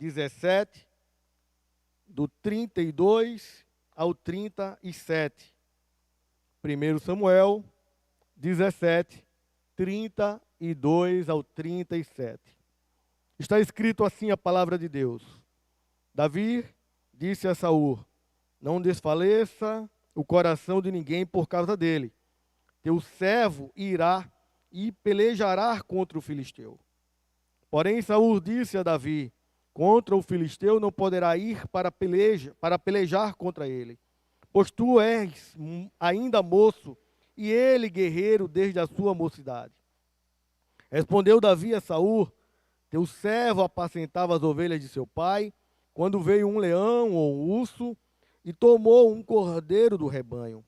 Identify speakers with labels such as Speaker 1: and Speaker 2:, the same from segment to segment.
Speaker 1: 17, do 32 ao 37. 1 Samuel 17, 32 ao 37. Está escrito assim a palavra de Deus. Davi disse a Saul: não desfaleça o coração de ninguém por causa dele. Teu servo irá e pelejará contra o filisteu. Porém Saul disse a Davi: contra o filisteu não poderá ir para pelejar contra ele, pois tu és ainda moço e ele guerreiro desde a sua mocidade. Respondeu Davi a Saul: teu servo apacentava as ovelhas de seu pai, quando veio um leão ou um urso e tomou um cordeiro do rebanho.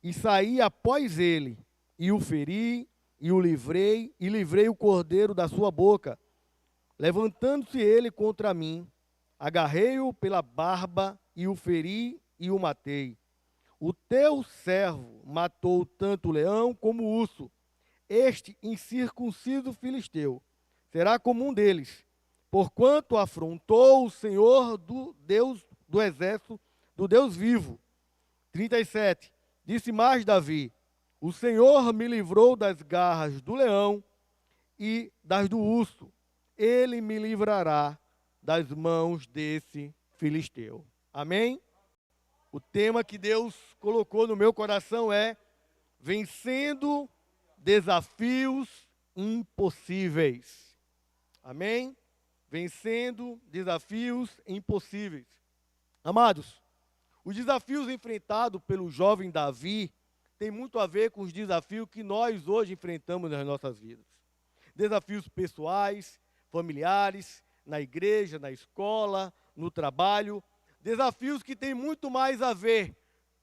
Speaker 1: E saí após ele, e o feri, e o livrei, e livrei o cordeiro da sua boca. Levantando-se ele contra mim, agarrei-o pela barba, e o feri, e o matei. O teu servo matou tanto o leão como o urso. Este incircunciso filisteu será como um deles, porquanto afrontou o Senhor do Deus do exército, do Deus vivo. 37. Disse mais Davi: o Senhor me livrou das garras do leão e das do urso. Ele me livrará das mãos desse filisteu. Amém? O tema que Deus colocou no meu coração é vencendo desafios impossíveis. Amém? Vencendo desafios impossíveis. Amados, os desafios enfrentados pelo jovem Davi têm muito a ver com os desafios que nós hoje enfrentamos nas nossas vidas. Desafios pessoais, familiares, na igreja, na escola, no trabalho. Desafios que têm muito mais a ver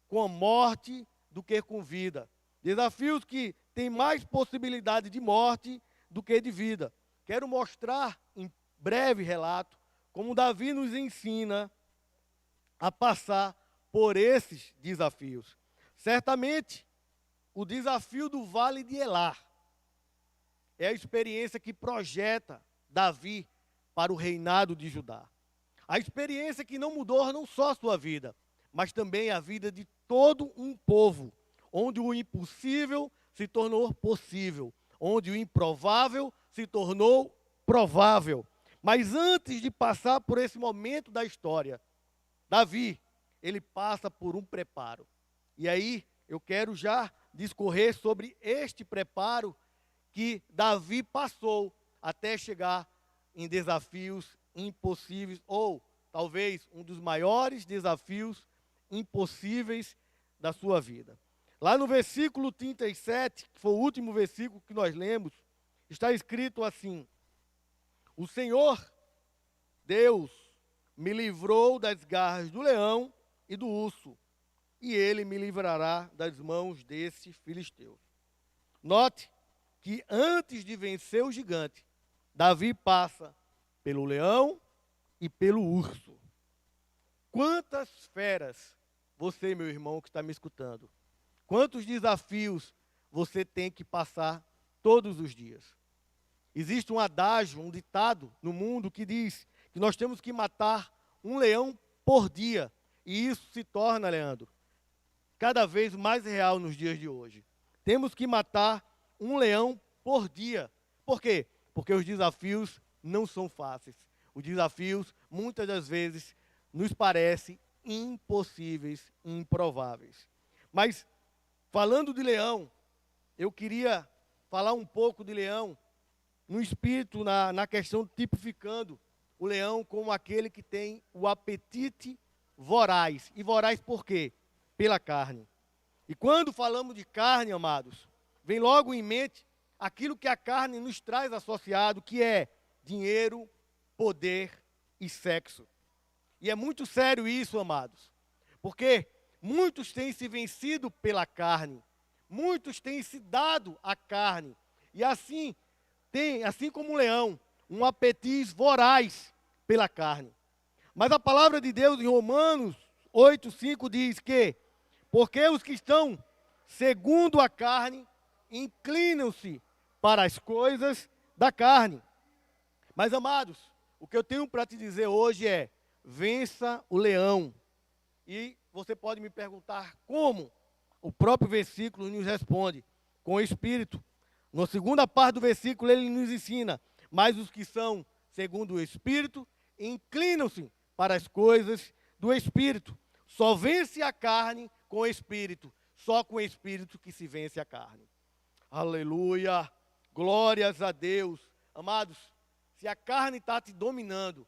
Speaker 1: com a morte do que com vida. Desafios que têm mais possibilidade de morte do que de vida. Quero mostrar em breve relato como Davi nos ensina a passar por esses desafios. Certamente, o desafio do Vale de Elá é a experiência que projeta Davi para o reinado de Judá. A experiência que não mudou não só a sua vida, mas também a vida de todo um povo, onde o impossível se tornou possível, onde o improvável se tornou provável. Mas antes de passar por esse momento da história, Davi, ele passa por um preparo. E aí, eu quero já discorrer sobre este preparo que Davi passou até chegar em desafios impossíveis, ou talvez um dos maiores desafios impossíveis da sua vida. Lá no versículo 37, que foi o último versículo que nós lemos, está escrito assim: o Senhor, Deus, me livrou das garras do leão e do urso, e ele me livrará das mãos desse filisteu. Note que antes de vencer o gigante, Davi passa pelo leão e pelo urso. Quantas feras você, meu irmão, que está me escutando, quantos desafios você tem que passar todos os dias? Existe um adágio, um ditado no mundo que diz que nós temos que matar um leão por dia. E isso se torna, Leandro, cada vez mais real nos dias de hoje. Temos que matar um leão por dia. Por quê? Porque os desafios não são fáceis. Os desafios, muitas das vezes, nos parecem impossíveis, improváveis. Mas, falando de leão, eu queria falar um pouco de leão, no espírito, na questão tipificando o leão como aquele que tem o apetite voraz. E voraz por quê? Pela carne. E quando falamos de carne, amados, vem logo em mente aquilo que a carne nos traz associado, que é dinheiro, poder e sexo. E é muito sério isso, amados, porque muitos têm se vencido pela carne, muitos têm se dado à carne, e assim como um leão, um apetite voraz pela carne. Mas a palavra de Deus em Romanos 8:5 diz que, porque os que estão segundo a carne, inclinam-se para as coisas da carne. Mas, amados, o que eu tenho para te dizer hoje é: vença o leão. E você pode me perguntar como? O próprio versículo nos responde: com o Espírito. Na segunda parte do versículo, ele nos ensina: mas os que são segundo o Espírito, inclinam-se para as coisas do Espírito. Só vence a carne com o Espírito. Só com o Espírito que se vence a carne. Aleluia! Glórias a Deus. Amados, se a carne está te dominando,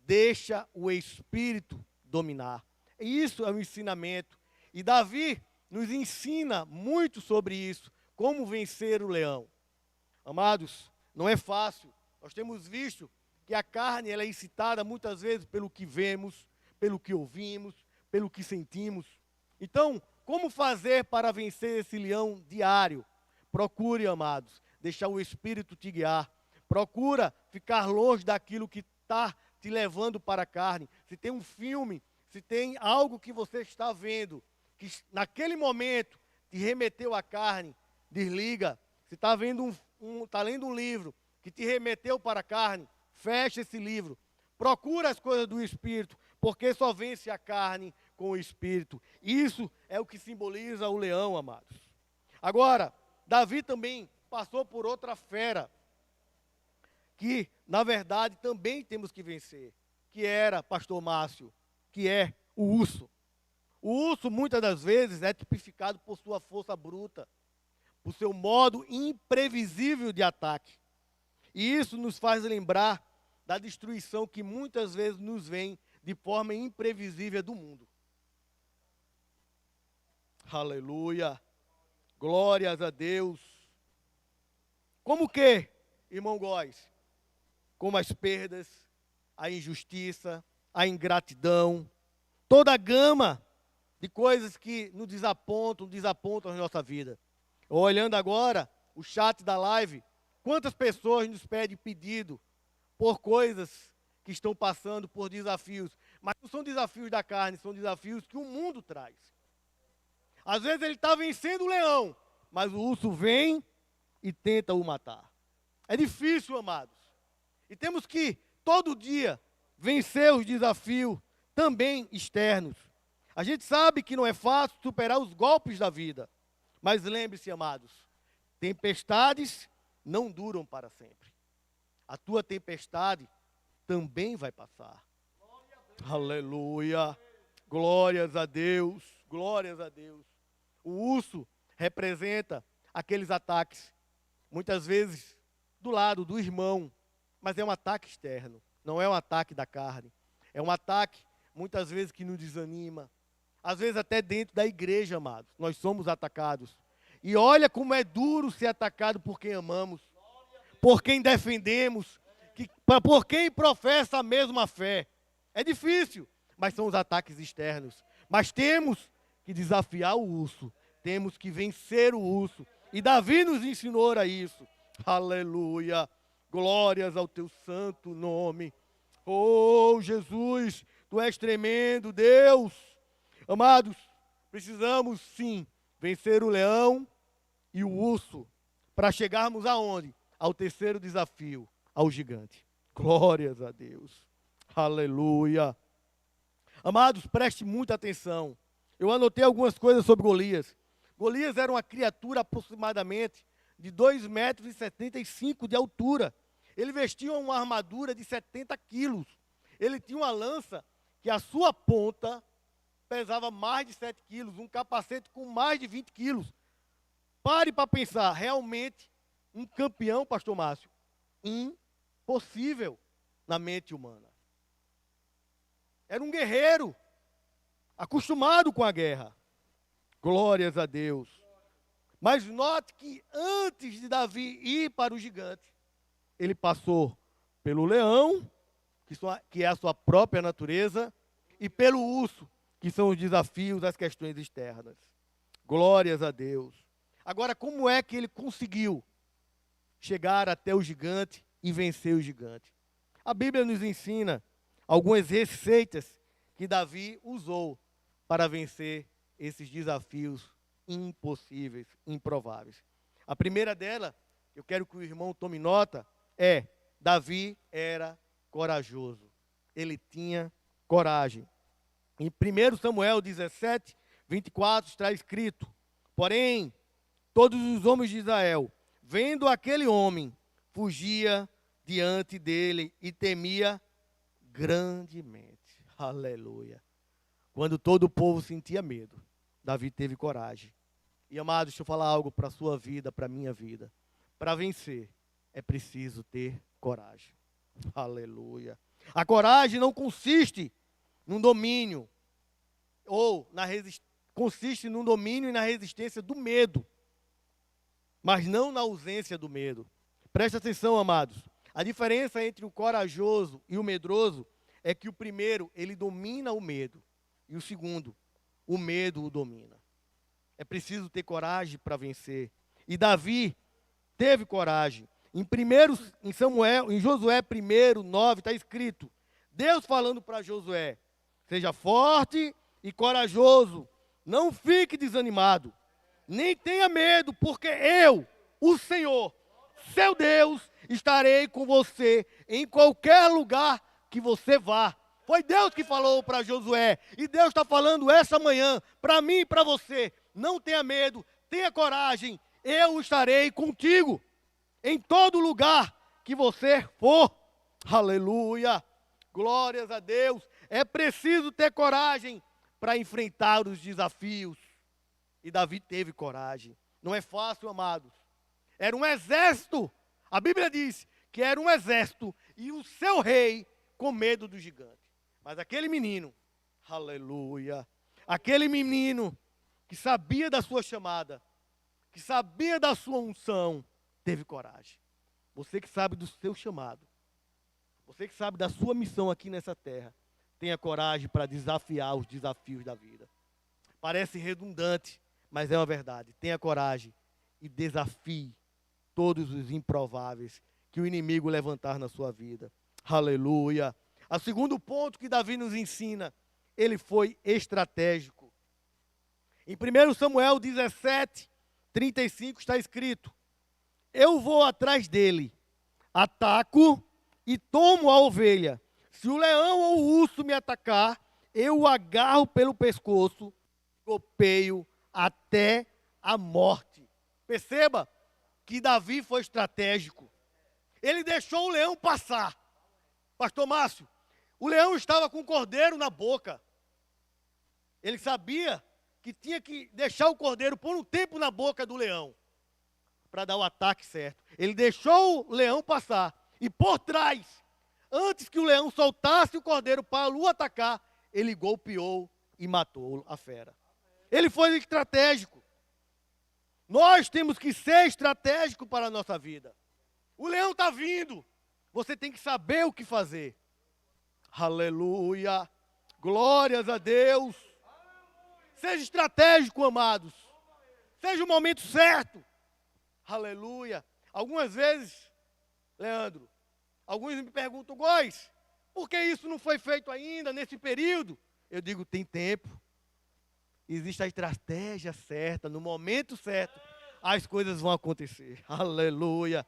Speaker 1: deixa o Espírito dominar. Isso é um ensinamento. E Davi nos ensina muito sobre isso. Como vencer o leão. Amados, não é fácil. Nós temos visto que a carne ela é incitada muitas vezes pelo que vemos, pelo que ouvimos, pelo que sentimos. Então, como fazer para vencer esse leão diário? Procure, amados, deixar o Espírito te guiar. Procura ficar longe daquilo que está te levando para a carne. Se tem um filme, se tem algo que você está vendo, que naquele momento te remeteu à carne, desliga. Se está vendo tá lendo um livro que te remeteu para a carne, fecha esse livro. Procura as coisas do Espírito, porque só vence a carne com o Espírito. Isso é o que simboliza o leão, amados. Agora, Davi também passou por outra fera, que, na verdade, também temos que vencer, que era, pastor Márcio, que é o urso. O urso, muitas das vezes, é tipificado por sua força bruta, por seu modo imprevisível de ataque. E isso nos faz lembrar da destruição que muitas vezes nos vem de forma imprevisível do mundo. Aleluia! Glórias a Deus! Como que, irmão Góes? Como as perdas, a injustiça, a ingratidão, toda a gama de coisas que nos desapontam a nossa vida. Olhando agora o chat da live, quantas pessoas nos pedem pedido por coisas que estão passando por desafios, mas não são desafios da carne, são desafios que o mundo traz. Às vezes ele está vencendo o leão, mas o urso vem e tenta o matar. É difícil, amados. E temos que, todo dia, vencer os desafios também externos. A gente sabe que não é fácil superar os golpes da vida. Mas lembre-se, amados, tempestades não duram para sempre. A tua tempestade também vai passar. Aleluia! Glórias a Deus! Glórias a Deus! O urso representa aqueles ataques, muitas vezes do lado do irmão, mas é um ataque externo, não é um ataque da carne. É um ataque, muitas vezes, que nos desanima. Às vezes até dentro da igreja, amados, nós somos atacados. E olha como é duro ser atacado por quem amamos, por quem defendemos, por quem professa a mesma fé. É difícil, mas são os ataques externos. Mas temos que desafiar o urso, temos que vencer o urso. E Davi nos ensinou a isso. Aleluia! Glórias ao teu santo nome. Oh, Jesus, tu és tremendo, Deus. Amados, precisamos sim vencer o leão e o urso para chegarmos aonde? Ao terceiro desafio, ao gigante. Glórias a Deus. Aleluia. Amados, preste muita atenção. Eu anotei algumas coisas sobre Golias. Golias era uma criatura aproximadamente de 2,75 metros de altura. Ele vestia uma armadura de 70 quilos. Ele tinha uma lança que a sua ponta pesava mais de 7 quilos, um capacete com mais de 20 quilos. Pare para pensar, realmente, um campeão, pastor Márcio, impossível na mente humana. Era um guerreiro, acostumado com a guerra. Glórias a Deus. Mas note que antes de Davi ir para o gigante, ele passou pelo leão, que é a sua própria natureza, e pelo urso, que são os desafios, as questões externas. Glórias a Deus. Agora, como é que ele conseguiu chegar até o gigante e vencer o gigante? A Bíblia nos ensina algumas receitas que Davi usou para vencer esses desafios impossíveis, improváveis. A primeira dela, eu quero que o irmão tome nota, é: Davi era corajoso. Ele tinha coragem. Em 1 Samuel 17, 24 está escrito: porém, todos os homens de Israel, vendo aquele homem, fugia diante dele e temia grandemente. Aleluia. Quando todo o povo sentia medo, Davi teve coragem. E amados, deixa eu falar algo para a sua vida, para a minha vida. Para vencer, é preciso ter coragem. Aleluia. A coragem não consiste num domínio, ou consiste num domínio e na resistência do medo, mas não na ausência do medo. Presta atenção, amados. A diferença entre o corajoso e o medroso é que o primeiro, ele domina o medo, e o segundo, o medo o domina. É preciso ter coragem para vencer. E Davi teve coragem. Em Josué 1:9 está escrito: Deus falando para Josué: seja forte e corajoso, não fique desanimado, nem tenha medo, porque eu, o Senhor, seu Deus, estarei com você em qualquer lugar que você vá. Foi Deus que falou para Josué, e Deus está falando essa manhã, para mim e para você: não tenha medo, tenha coragem, eu estarei contigo, em todo lugar que você for. Aleluia, glórias a Deus. É preciso ter coragem para enfrentar os desafios, e Davi teve coragem. Não é fácil, amados. Era um exército, a Bíblia diz que era um exército, e o seu rei com medo do gigante. Mas aquele menino, aleluia, aquele menino que sabia da sua chamada, que sabia da sua unção, teve coragem. Você que sabe do seu chamado, você que sabe da sua missão aqui nessa terra, tenha coragem para desafiar os desafios da vida. Parece redundante, mas é uma verdade. Tenha coragem e desafie todos os improváveis que o inimigo levantar na sua vida. Aleluia. O segundo ponto que Davi nos ensina, ele foi estratégico. Em 1 Samuel 17, 35 está escrito: eu vou atrás dele, ataco e tomo a ovelha. Se o leão ou o urso me atacar, eu o agarro pelo pescoço, golpeio até a morte. Perceba que Davi foi estratégico. Ele deixou o leão passar. Pastor Márcio, o leão estava com o cordeiro na boca. Ele sabia que tinha que deixar o cordeiro por um tempo na boca do leão, para dar o ataque certo. Ele deixou o leão passar, e por trás, antes que o leão soltasse o cordeiro para o atacar, ele golpeou e matou a fera. Ele foi estratégico. Nós temos que ser estratégico para a nossa vida. O leão está vindo, você tem que saber o que fazer. Aleluia, glórias a Deus. Seja estratégico, amados. Seja o momento certo. Aleluia. Algumas vezes, Leandro, alguns me perguntam: Góis, por que isso não foi feito ainda nesse período? Eu digo: tem tempo. Existe a estratégia certa, no momento certo, as coisas vão acontecer. Aleluia.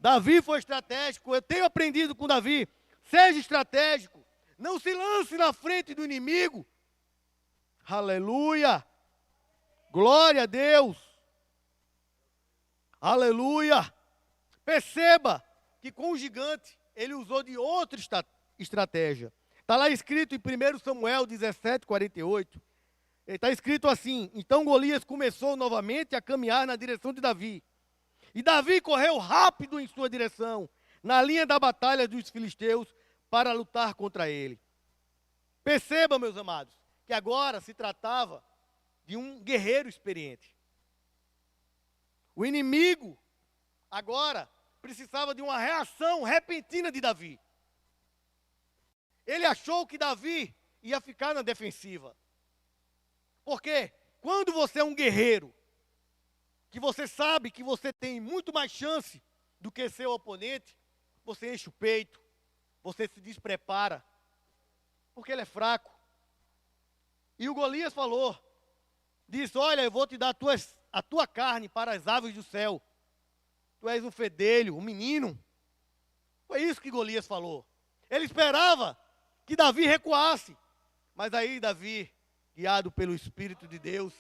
Speaker 1: Davi foi estratégico. Eu tenho aprendido com Davi: seja estratégico. Não se lance na frente do inimigo. Aleluia. Glória a Deus. Aleluia. Perceba que com o gigante, ele usou de outra estratégia. Está lá escrito em 1 Samuel 17, 48. Está escrito assim: então Golias começou novamente a caminhar na direção de Davi. E Davi correu rápido em sua direção, na linha da batalha dos filisteus, para lutar contra ele. Perceba, meus amados, que agora se tratava de um guerreiro experiente. O inimigo, agora, precisava de uma reação repentina de Davi. Ele achou que Davi ia ficar na defensiva. Porque quando você é um guerreiro, que você sabe que você tem muito mais chance do que seu oponente, você enche o peito, você se desprepara, porque ele é fraco. E o Golias falou, disse: olha, eu vou te dar a tua carne para as aves do céu. Tu és um fedelho, um menino. Foi isso que Golias falou. Ele esperava que Davi recuasse. Mas aí Davi, guiado pelo Espírito de Deus,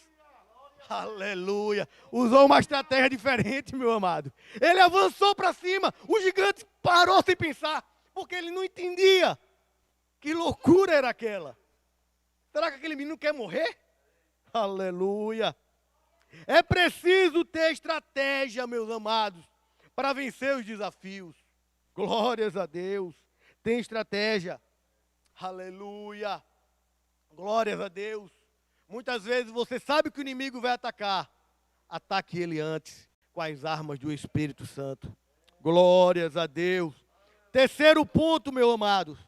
Speaker 1: aleluia, usou uma estratégia diferente, meu amado. Ele avançou para cima, o gigante parou sem pensar, porque ele não entendia que loucura era aquela. Será que aquele menino quer morrer? Aleluia. É preciso ter estratégia, meus amados, para vencer os desafios. Glórias a Deus. Tem estratégia. Aleluia. Glórias a Deus. Muitas vezes você sabe que o inimigo vai atacar. Ataque ele antes com as armas do Espírito Santo. Glórias a Deus. Terceiro ponto, meu amado.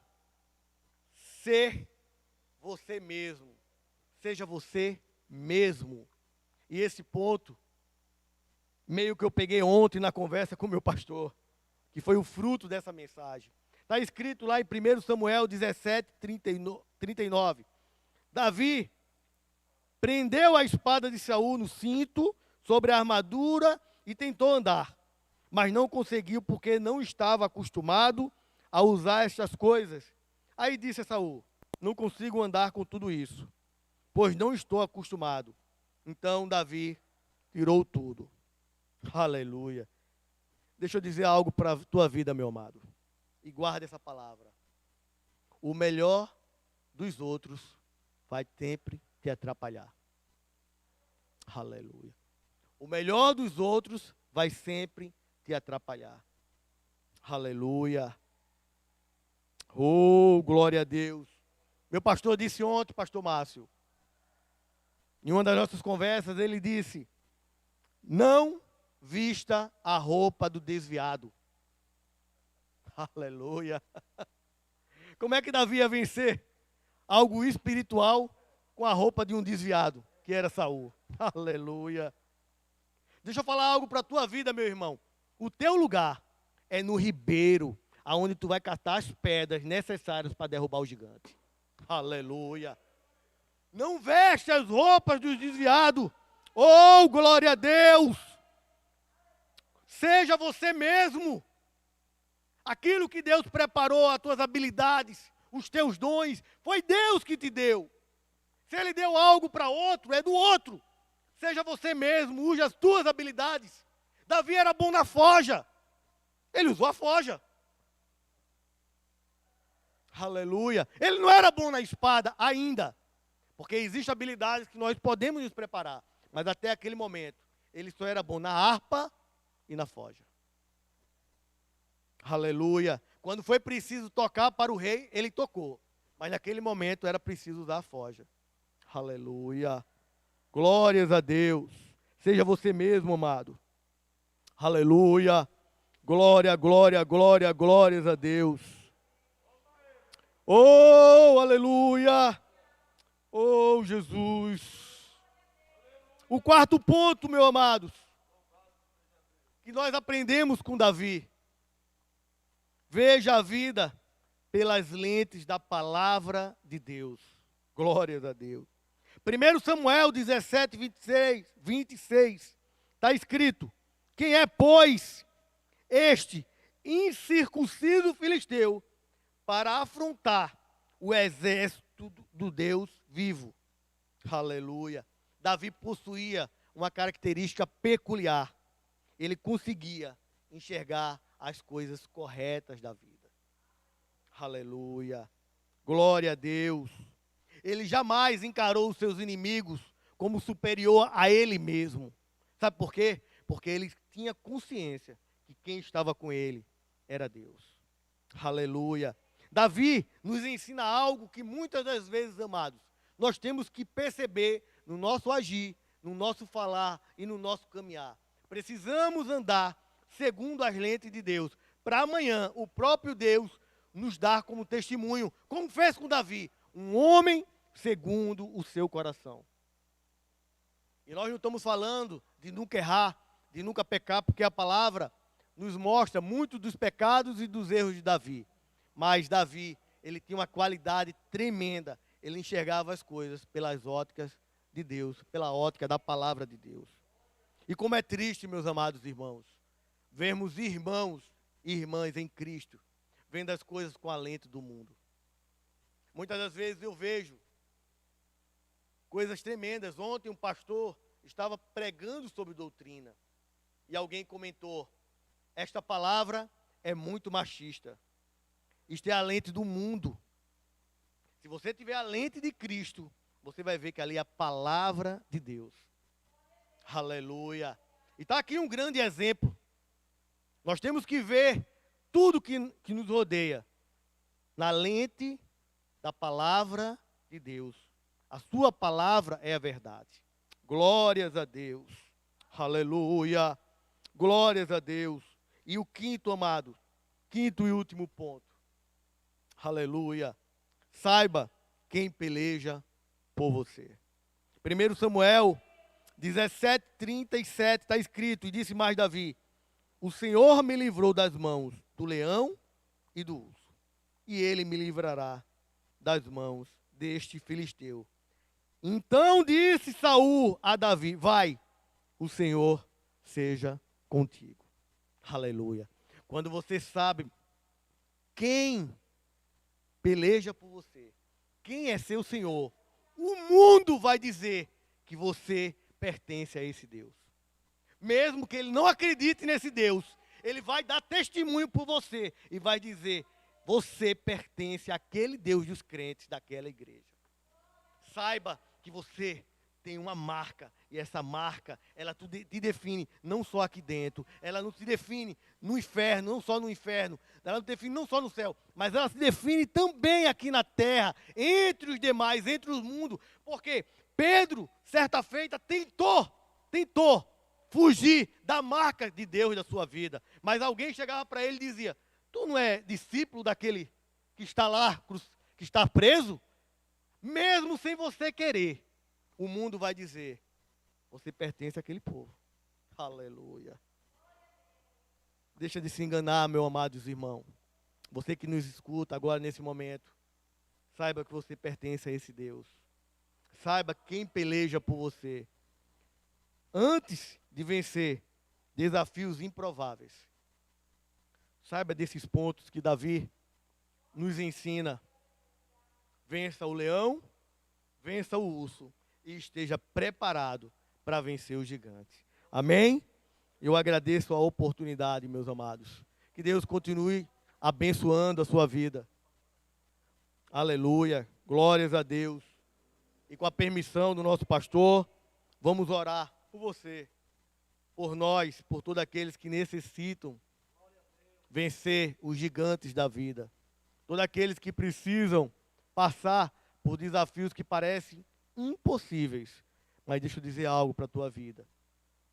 Speaker 1: Ser você mesmo. Seja você mesmo. E esse ponto, meio que eu peguei ontem na conversa com o meu pastor, que foi o fruto dessa mensagem. Está escrito lá em 1 Samuel 17, 39. Davi prendeu a espada de Saul no cinto, sobre a armadura, e tentou andar. Mas não conseguiu, porque não estava acostumado a usar estas coisas. Aí disse a Saul: não consigo andar com tudo isso, pois não estou acostumado. Então Davi tirou tudo. Aleluia. Deixa eu dizer algo para a tua vida, meu amado. E guarda essa palavra. O melhor dos outros vai sempre te atrapalhar. Aleluia. O melhor dos outros vai sempre te atrapalhar. Aleluia. Oh, glória a Deus. Meu pastor disse ontem, pastor Márcio, em uma das nossas conversas, ele disse: não vista a roupa do desviado. Aleluia. Como é que Davi ia vencer algo espiritual com a roupa de um desviado, que era Saul? Aleluia. Deixa eu falar algo para a tua vida, meu irmão. O teu lugar é no ribeiro, aonde tu vai catar as pedras necessárias para derrubar o gigante. Aleluia. Não veste as roupas dos desviados. Oh, glória a Deus. Seja você mesmo. Aquilo que Deus preparou, as tuas habilidades, os teus dons, foi Deus que te deu. Se Ele deu algo para outro, é do outro. Seja você mesmo, use as tuas habilidades. Davi era bom na forja. Ele usou a forja. Aleluia. Ele não era bom na espada ainda. Porque existem habilidades que nós podemos nos preparar. Mas até aquele momento, ele só era bom na harpa e na forja. Aleluia. Quando foi preciso tocar para o rei, ele tocou. Mas naquele momento era preciso usar a forja. Aleluia. Glórias a Deus. Seja você mesmo, amado. Aleluia. Glória, glória, glória, glórias a Deus. Oh, aleluia. Oh, Jesus. O quarto ponto, meus amados, que nós aprendemos com Davi. Veja a vida pelas lentes da palavra de Deus. Glórias a Deus. 1 Samuel 17, 26. Está escrito: quem é, pois, este incircunciso filisteu para afrontar o exército do Deus vivo? Aleluia. Davi possuía uma característica peculiar. Ele conseguia enxergar as coisas corretas da vida. Aleluia. Glória a Deus. Ele jamais encarou os seus inimigos como superior a ele mesmo. Sabe por quê? Porque ele tinha consciência que quem estava com ele era Deus. Aleluia. Davi nos ensina algo que muitas das vezes, amados, nós temos que perceber no nosso agir, no nosso falar e no nosso caminhar. Precisamos andar segundo as lentes de Deus, para amanhã o próprio Deus nos dar como testemunho, como fez com Davi, um homem segundo o seu coração. E nós não estamos falando de nunca errar, de nunca pecar, porque a palavra nos mostra muito dos pecados e dos erros de Davi. Mas Davi, ele tinha uma qualidade tremenda, ele enxergava as coisas pelas óticas de Deus, pela ótica da palavra de Deus. E como é triste, meus amados irmãos, vermos irmãos e irmãs em Cristo vendo as coisas com a lente do mundo. Muitas das vezes eu vejo coisas tremendas. Ontem um pastor estava pregando sobre doutrina e alguém comentou: esta palavra é muito machista. Isto é a lente do mundo. Se você tiver a lente de Cristo, você vai ver que ali é a palavra de Deus. Aleluia. E está aqui um grande exemplo. Nós temos que ver tudo que nos rodeia na lente da palavra de Deus. A sua palavra é a verdade. Glórias a Deus. Aleluia. Glórias a Deus. E o quinto, amado, quinto e último ponto. Aleluia. Saiba quem peleja por você. 1 Samuel 17:37 está escrito: e disse mais Davi: o Senhor me livrou das mãos do leão e do urso, e ele me livrará das mãos deste filisteu. Então disse Saul a Davi: vai, o Senhor seja contigo. Aleluia. Quando você sabe quem peleja por você, quem é seu Senhor, o mundo vai dizer que você pertence a esse Deus. Mesmo que ele não acredite nesse Deus, ele vai dar testemunho por você e vai dizer: você pertence àquele Deus dos crentes daquela igreja. Saiba que você tem uma marca, e essa marca, ela te define não só aqui dentro, ela não te define no inferno, não só no inferno, ela não te define não só no céu, mas ela se define também aqui na terra, entre os demais, entre os mundos, porque Pedro, certa feita, tentou fugir da marca de Deus da sua vida, mas alguém chegava para ele e dizia: tu não é discípulo daquele que está lá, que está preso? Mesmo sem você querer, o mundo vai dizer: você pertence àquele povo. Aleluia. Deixa de se enganar, meus amados irmãos. Você que nos escuta agora nesse momento, saiba que você pertence a esse Deus. Saiba quem peleja por você. Antes de vencer desafios improváveis, saiba desses pontos que Davi nos ensina. Vença o leão, vença o urso e esteja preparado para vencer o gigante. Amém? Eu agradeço a oportunidade, meus amados. Que Deus continue abençoando a sua vida. Aleluia. Glórias a Deus. E com a permissão do nosso pastor, vamos orar por você, por nós, por todos aqueles que necessitam vencer os gigantes da vida. Todos aqueles que precisam passar por desafios que parecem impossíveis. Mas deixa eu dizer algo para a tua vida.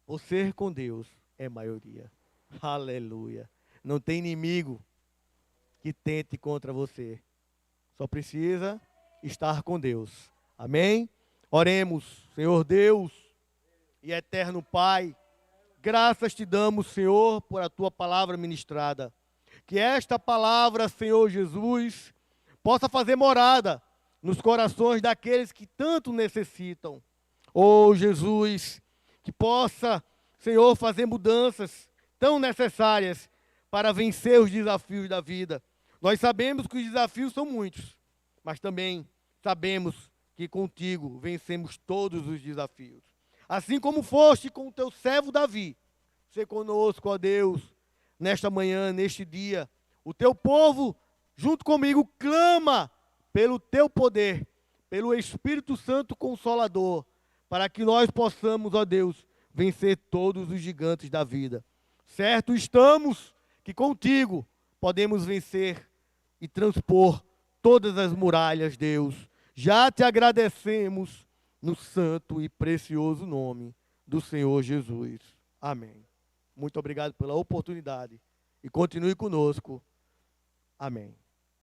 Speaker 1: Você com Deus é maioria. Aleluia. Não tem inimigo que tente contra você. Só precisa estar com Deus. Amém? Oremos. Senhor Deus e eterno Pai, graças te damos, Senhor, por a tua palavra ministrada. Que esta palavra, Senhor Jesus, possa fazer morada nos corações daqueles que tanto necessitam. Oh, Jesus, que possa, Senhor, fazer mudanças tão necessárias para vencer os desafios da vida. Nós sabemos que os desafios são muitos, mas também sabemos que contigo vencemos todos os desafios. Assim como foste com o teu servo Davi, ser conosco, ó Deus, nesta manhã, neste dia. O teu povo, junto comigo, clama pelo teu poder, pelo Espírito Santo Consolador, para que nós possamos, ó Deus, vencer todos os gigantes da vida. Certo estamos que contigo podemos vencer e transpor todas as muralhas, Deus. Já te agradecemos no santo e precioso nome do Senhor Jesus. Amém. Muito obrigado pela oportunidade e continue conosco. Amém.